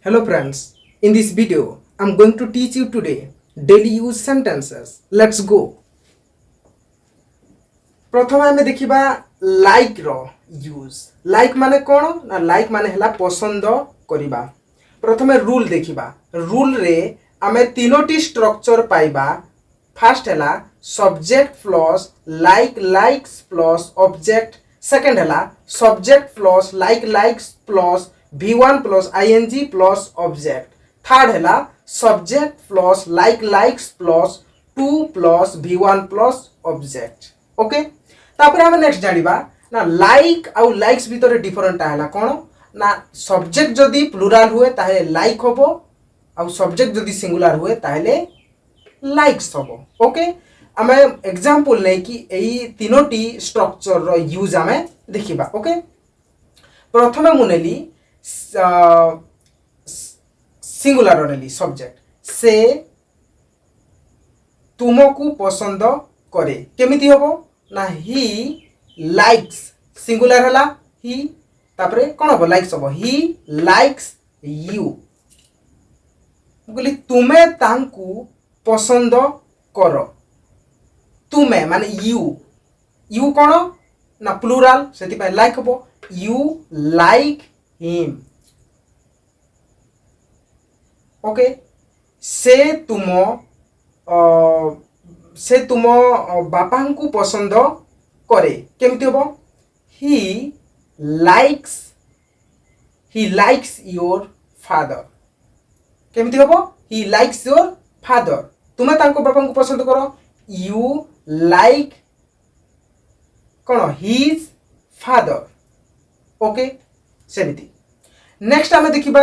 Hello friends, in this video I'm going to teach you today daily use sentences. Let's go. प्रथम आमे देखिबा like रो use. Like माने कोन ना like माने हला पसंद करिबा. प्रथमे रूल देखिबा. रूल रे आमे तीनोटी स्ट्रक्चर पाइबा. फर्स्ट हला subject plus like likes plus object. Second हला subject plus like likes plus V1 plus ing plus object. Third है subject plus like likes plus 2 plus V1 plus object. Okay तापर हम next जानिबा ना like आउ likes भीतर different है कौन ना सब्जेक्ट जदि प्लुराल हुए ताहे लाइक होबो आउ सब्जेक्ट जदि सिंगुलर हुए ताहे लाइक्स होबो. ओके आमे एग्जांपल नै कि एई तीनोटी स्ट्रक्चर रो यूज आमे देखिबा. ओके प्रथमे मुनेली सिंगुलर नेली सब्जेक्ट से तुमको पसंद करे केमिति होबो ना ही लाइक्स सिंगुलर हला ही तापरे कोन होबो लाइक्स होबो ही लाइक्स यू. बोली तुमे तांकु पसंद करो. तुमे माने यू कोन ना प्लुराल सेति पे लाइक होबो यू लाइक him. ओके से तुम बापा को पसंद करे केमिति होबो he likes your father. केमिति होबो he likes your father. तुमे तांको बापा को पसंद करो you like कोन his father. ओके सेमिति. नेक्स्ट आमे देखिबा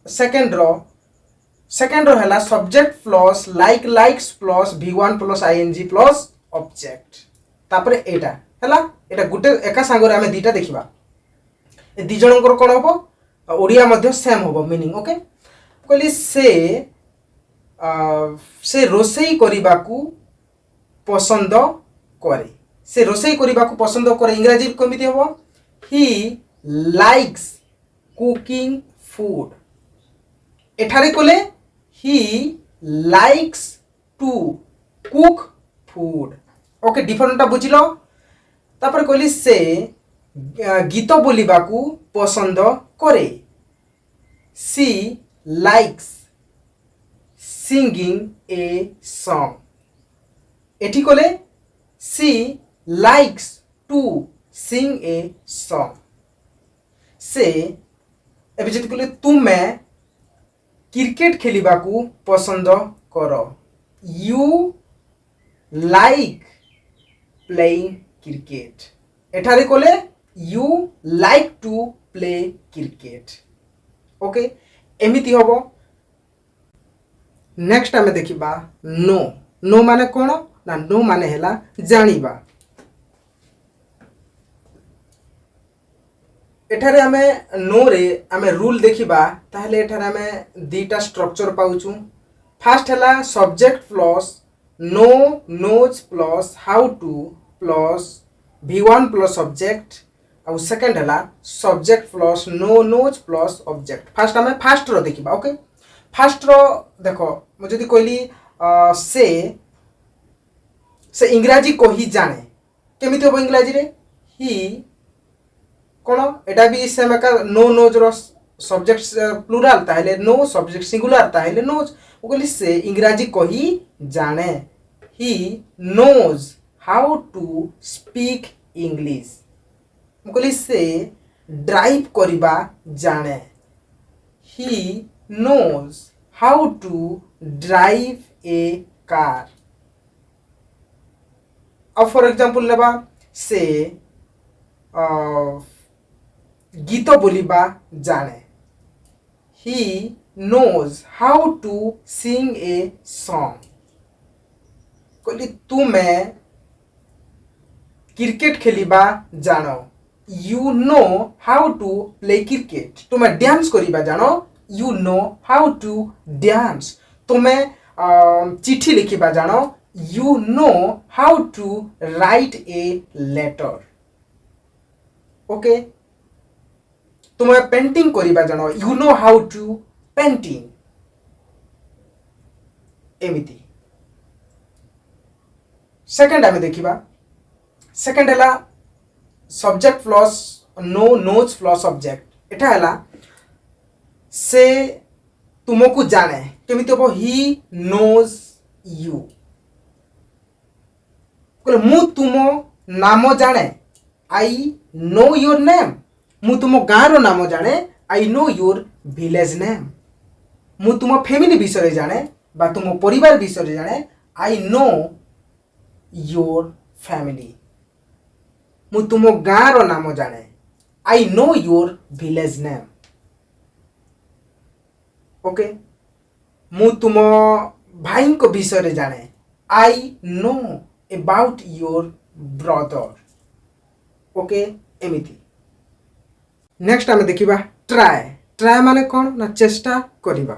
सेकंड रो हला subject plus like likes plus V1 plus ing plus object. तापरे एटा हला एटा गुटे एका संग रे आमे दीटा देखिबा. ए दी जनकर कोन होबो ओडिया मध्ये सेम होबो मीनिंग. ओके कहली से रोसेई करिबाकू पसंद करे. से रोसेई करिबाकू पसंद करे इंग्रजी केमिति होबो he likes cooking food. एठारे कोले he likes to cook food. Okay डिफरेंटटा बुझिलो. तापर कोली से गीत बोलिबाकू पसंद करे. she likes singing a song. एठी कोले she likes to sing a song. से एबे जति कहले तुमे क्रिकेट खेलिबाकू पसंद करो यू लाइक प्लेइंग क्रिकेट. एठारे कहले you like to play cricket. Okay एमिति होबो. नेक्स्ट आमे देखिबा नो माने कोन ना नो माने हैला जानिबा. एठारे आमे नो रे आमे रूल देखिबा ताहले एठारे आमे दीटा स्ट्रक्चर पाउछु. फर्स्ट हला subject plus know knows plus how to plus V1 plus object और सेकंड हला subject plus know knows plus object. First आमे फर्स्ट रो देखिबा. ओके फर्स्ट रो देखो म जदी कहली से इंग्रजी कहि जाने केमिति होबो इंग्रजी रे ही कोन एटा भी सेम का नो नोज रो सब्जेक्ट प्लुराल ताहले नो सब्जेक्ट सिंगुलर ताहले नोज. ओकली से इंग्रजी कहि जाने ही knows how to speak English. ओकली से ड्राइव करिबा जाने ही knows how to drive a car. अब फॉर एग्जांपल लेबा से गीत बोलिबा जाने he knows how to sing a song. कहली तुमे क्रिकेट खेलिबा जानो you know how to play cricket. तुमे डांस करिबा जानो you know how to dance. तुमे चिट्ठी लिखिबा जानो you know how to write a letter. Okay तुम्हें पेंटिंग करिबा जानो you know how to painting एमिति। सेकंड आमे देखिबा सेकंड हला subject plus know knows plus object. एटा हला से तुमको जाने केमिति हो ही नोज यू कहले मु तुम नाम जाने आई नो योर नेम। मु तुम गाँ रो नाम जाने I know your village name. मु तुम फैमिली विषय जाने बा तुम परिवार विषय जाने आई नो योर फैमिली। मु तुम गाँ रो नाम जाने I know your village name. Okay मु तुम भाई को विषय जाने I know about your brother. Okay एमिति। नेक्स्ट आमे देखिबा ट्राई। ट्राई माने कौन ना चेष्टा करिबा।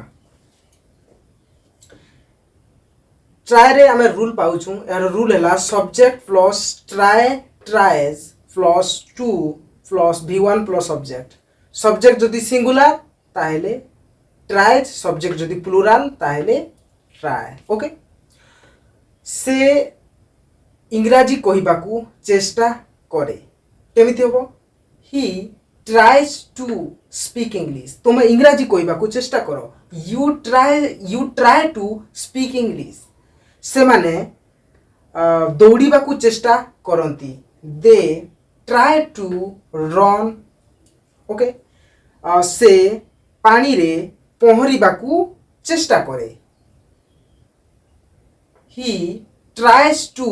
ट्राई रे आमे रूल पाउछु। यार रूल हैला subject plus try tries plus to plus v1 plus object. Subject जदि सिंगुलर ताहेले ट्राइज, सब्जेक्ट जदि प्लुराल ताहेले ट्राई। ओके से इंग्राजी कहिबाकू चेष्टा करे केमिति होबो he tries to speak English. तुम इंग्राजी कहिबाकू चेष्टा करो you try to speak English. से माने दौड़ीबाकू चेष्टा करंती they try to run. Okay से पानी रे पहरिबाकू चेष्टा करे he tries to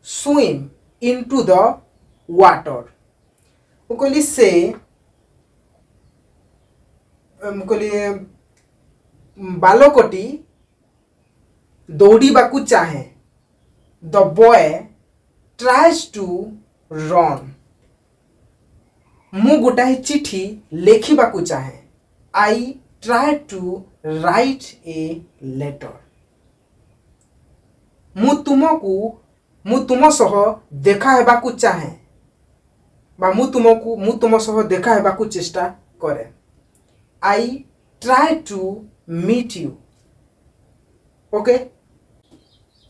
swim into the water. मुकली से मुकली बालकटी दौड़ीबाकू चाहे the boy tries to run. मु गोटाए चिठी लेखिबाकू चाहे I try to write a letter. मु तुम सह देखा हेबाकू चाहे बा मु तुम सह देखा हेबाकू चेष्टा करे I try to meet you. Okay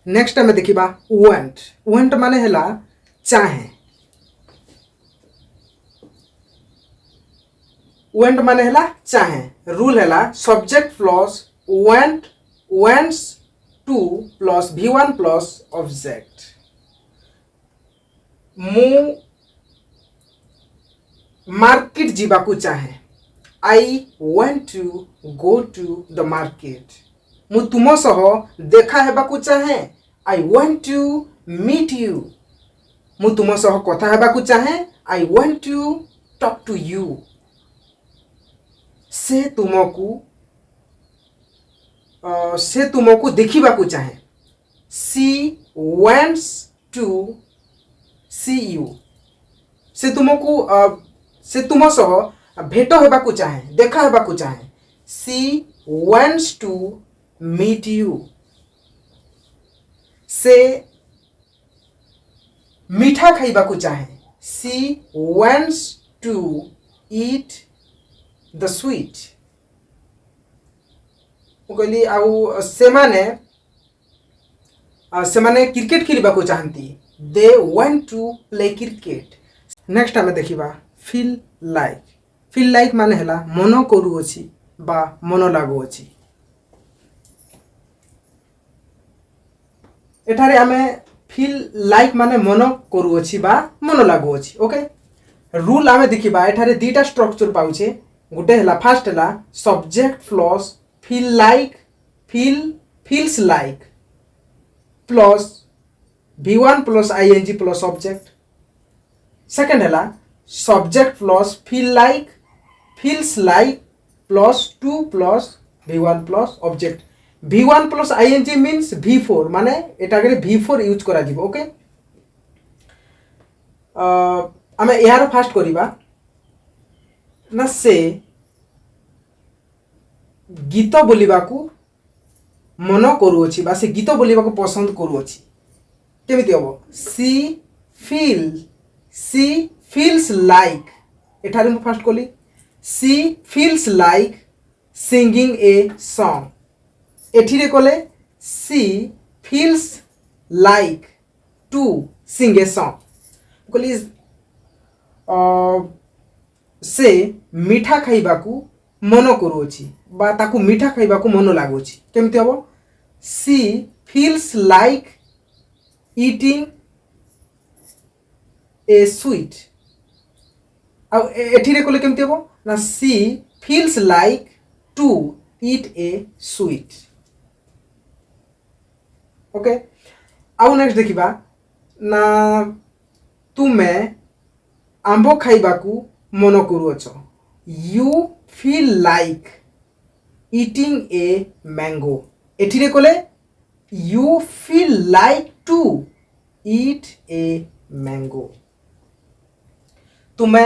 next आमे देखिबा वांट। वांट माने हैला चाहे। वांट माने हैला चाहे। रूल हैला subject plus want wants to plus v1 plus object. मु मार्केट जीवाकू चाहे I want to go to the market. मु तुम सह देखा हेबाकू चाहे I want to meet you. मु तुम सह कथा हेबाकू चाहे I want to talk to you. से तुमको देखिबाकू चाहे she wants to see you. से तुम सह भेट हेबाकू चाहे देखा हेबाकू चाहे she wants to meet you. से मीठा खाइबाकू चाहे she wants to eat the sweet. कहली आउ सेमाने क्रिकेट खेलिबाकू चाहती they want to play cricket. Next आमे देखिबा फील लाइक। फील लाइक माने हैला मन करूअछि बा मन लागुअछि। एठारे आमे फील लाइक माने मन करूअछि बा मन लागुअछि। ओके रूल आमे देखिबा एठारे दुटा स्ट्रक्चर पाउछे। गोटे हैला फर्स्ट हैला subject plus feel like feels like plus v1 plus ing plus object. Second हैला subject plus feel like feels like plus 2 plus v1 plus object. v1 plus ing means v4 माने एटा करे v4 use करा जिवो। Okay आमे यार fast करिबा ना से गीत बोलिबाकू मन करूअछि बा से गीत बोलिबाकू पसंद करूअछि केमिति हबो सी फील्स लाइक। एठारे मु फास्ट कली she feels like singing a song এঠিরে কলে she feels like to sing a song কলি से मिठा खाइबाकू मन करूची बा ताकू मिठा खाइबाकू मन लागुची केमती हबो she feels like eating a sweet आ एठिरे कले केमती हबो ना she feels like to eat a sweet okay आउ नेक्स्ट देखिबा ना तुमे आंबो खाइबाकू मन करूछ you feel like eating a mango एठिरे कले you feel like to eat a mango तुमे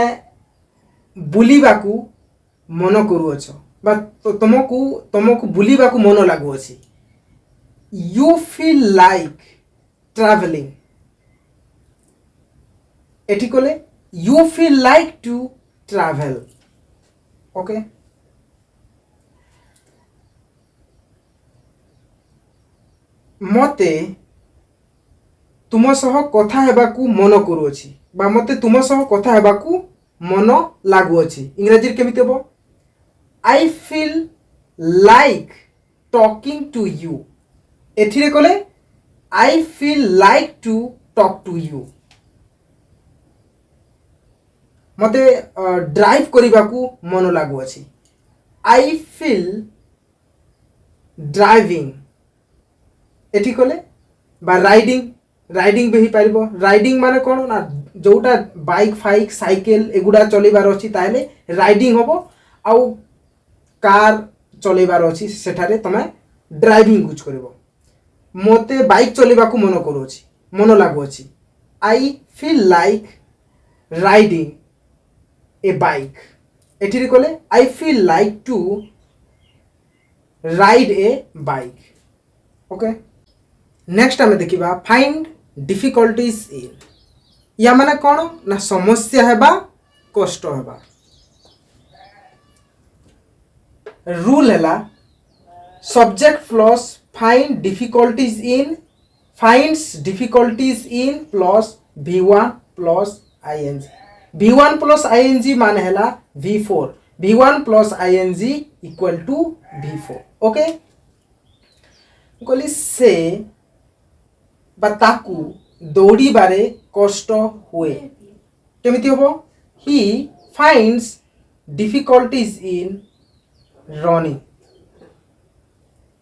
बुलिबाकू मन करूछ बा तुमको तुमको बुलिबाकू मन लागुछि यू फील लाइक ट्रैवलिंग एठी कले you feel like to travel okay मते तुम सह कथा हेबाकू मन करूछि बा मते तुम सह कथा हेबाकू मन लागुछि इंग्रजी केमिति हबो I feel like talking to you एथिरे कले I feel like to talk to you मते ड्राइव करिबाकू मन लागुछि आई फील ड्राइविंग एठी कले बा राइडिंग भी पारिबो राइडिंग माने कोन ना जोटा बाइक फाइक साइकिल एगुडा चलेबार अछि ताले राइडिंग होबो आउ कार चलेबार अछि सेठारे तमे ड्राइविंग यूज करिवो मोते बाइक चलेबाकू मन करूछि मन लागुछि I feel like riding a bike एठिरे कले I feel like to ride a bike okay next आमे देखिबा find difficulties in या माने कोन ना समस्या हेबा कष्ट हेबा रूल हैला subject plus find difficulties in finds difficulties in plus v1 plus ing v1 plus ing मान हैला v4 v1 plus ing equal to v4 okay कहली से बताकू दौड़ी बारे कष्ट हुए केमिति होबो he finds difficulties in running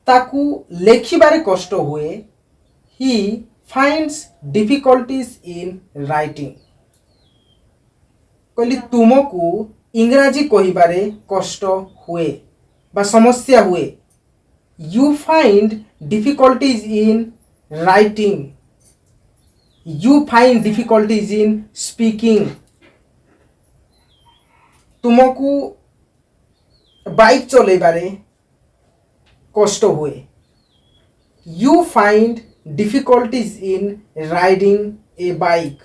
ताकू लेखिबारे कष्ट हुए he finds difficulties in writing कहली तुमको इंग्राजी कहिबारे कष्ट हुए बा समस्या हुए you find difficulties in writing you find difficulties in speaking तुमको बाइक चलेबारे कष्ट हुए you find difficulties in riding A bike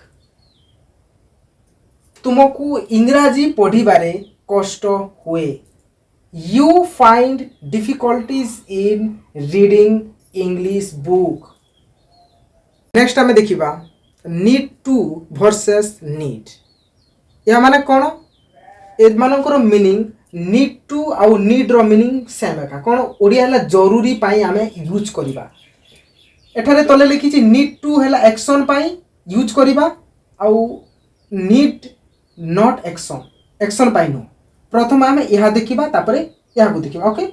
तुमको इंग्राजी पढ़िबारे कष्ट हुए you find difficulties in reading English book next आमे देखिबा नीड टू वर्सेस नीड या माने कोन ए मानकर मीनिंग नीड टू आउ नीड रो मीनिंग सेम एका कोन ओडिया हला जरूरी पाई आमे यूज करिबा एठारे तले लिखिछि नीड टू हला एक्शन पाई यूज करिबा आउ नीड नॉट एक्शन पाई नो प्रथम आमे यहा देखिबा तापरे यहा को देखिबा ओके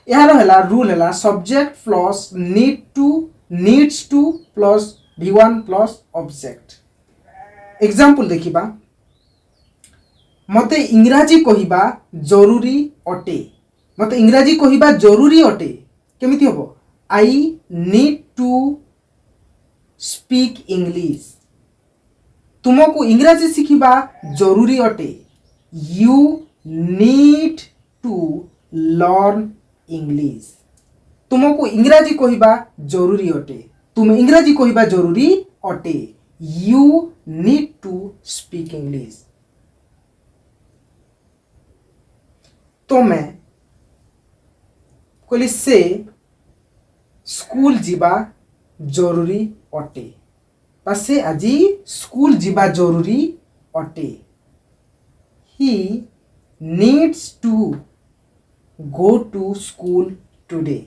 यहा रहला रूल हला subject plus need to needs to plus v1 plus object example देखिबा मते इंग्राजी कहिबा जरूरी अटे मते इंग्राजी कहिबा जरूरी अटे केमिति हबो I need to speak English तुमको इंग्राजी शिखिबा जरूरी अटे you need to learn English तुमको इंग्राजी कहिबा जरूरी अटे तुम इंग्राजी कहिबा जरूरी अटे you need to speak English तुमे कहली से स्कूल जीवा जरूरी अटे बा से आज स्कूल जीवा जरूरी अटे he needs to go to school today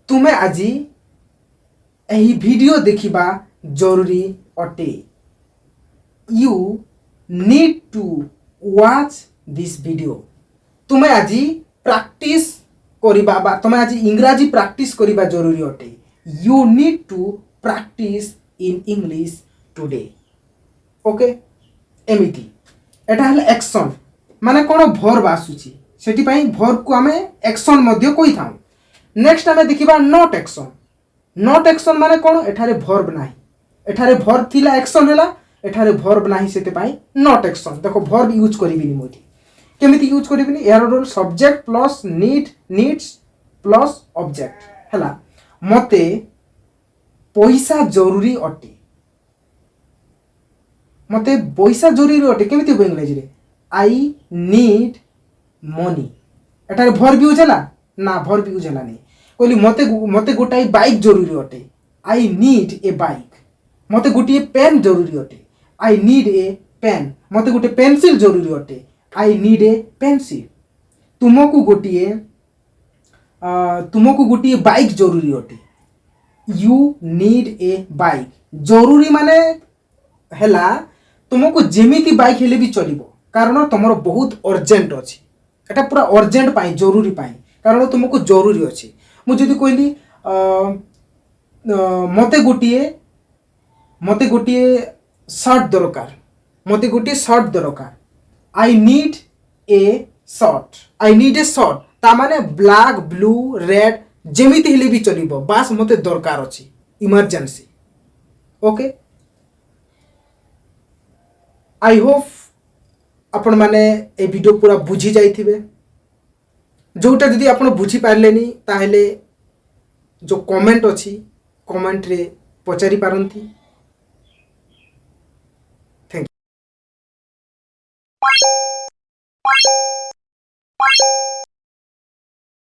तुमे आज यही वीडियो देखिबा जरूरी अटे you need to watch this video तुमे आज प्रैक्टिस करिबा बा तुमे आज इंग्राजी प्रैक्टिस करिबा जरूरी अटे you need to practice in English today okay एमिति एटा हल एक्शन माने कोन भर्ब आसुची सेठी पई भर्ब को हमें एक्शन मध्य कहि थाउ नेक्स्ट हमें देखिबा नॉट एक्शन माने कोन एठारे भर्ब नाही एठारे भर्ब थिला एक्शन हैला एठारे भर्ब नाही सेते पई नॉट एक्शन देखो भर्ब यूज करिबिनी मोठी केमिति यूज करिबिनी एयर rule subject plus needs plus object हैला मते पैसा जरूरी अटे मते पैसा जरूरी अटे केमिति हो इंग्लिश रे आई नीड मनी एटारे भर्ब यूज हैला ना भर्ब यूज हैला नहीं कहली मते गोटाई बाइक जरूरी अटे आई नीड ए बाइक मते गोटे पेन जरूरी अटे आई नीड ए पेन मते गोटे पेंसिल जरूरी अटे आई नीड ए पेंसिल तुमको गोटे बाइक जरूरी अटे यू नीड ए बाइक जरूरी माने हैला तुमको जेमिति बाइक हेले भी चलिबो कारण तुमरो बहुत अर्जेंट अछि एटा पूरा अर्जेंट पाई जरूरी पाई कारण तुमको जरूरी अछि मु जदि कहली मते गोटे शर्ट दरकार आई नीड ए शर्ट ता माने ब्लैक ब्लू रेड जेमिति हेले भी चलिबो बास मते दरकार अछि इमरजेंसी ओके आई होप आपण माने ए वीडियो पूरा बुझी जाइथिबे जोटा जदि आपण बुझी पारलेनी ताहेले जो कमेंट अछि कमेंट रे पचारि पारंती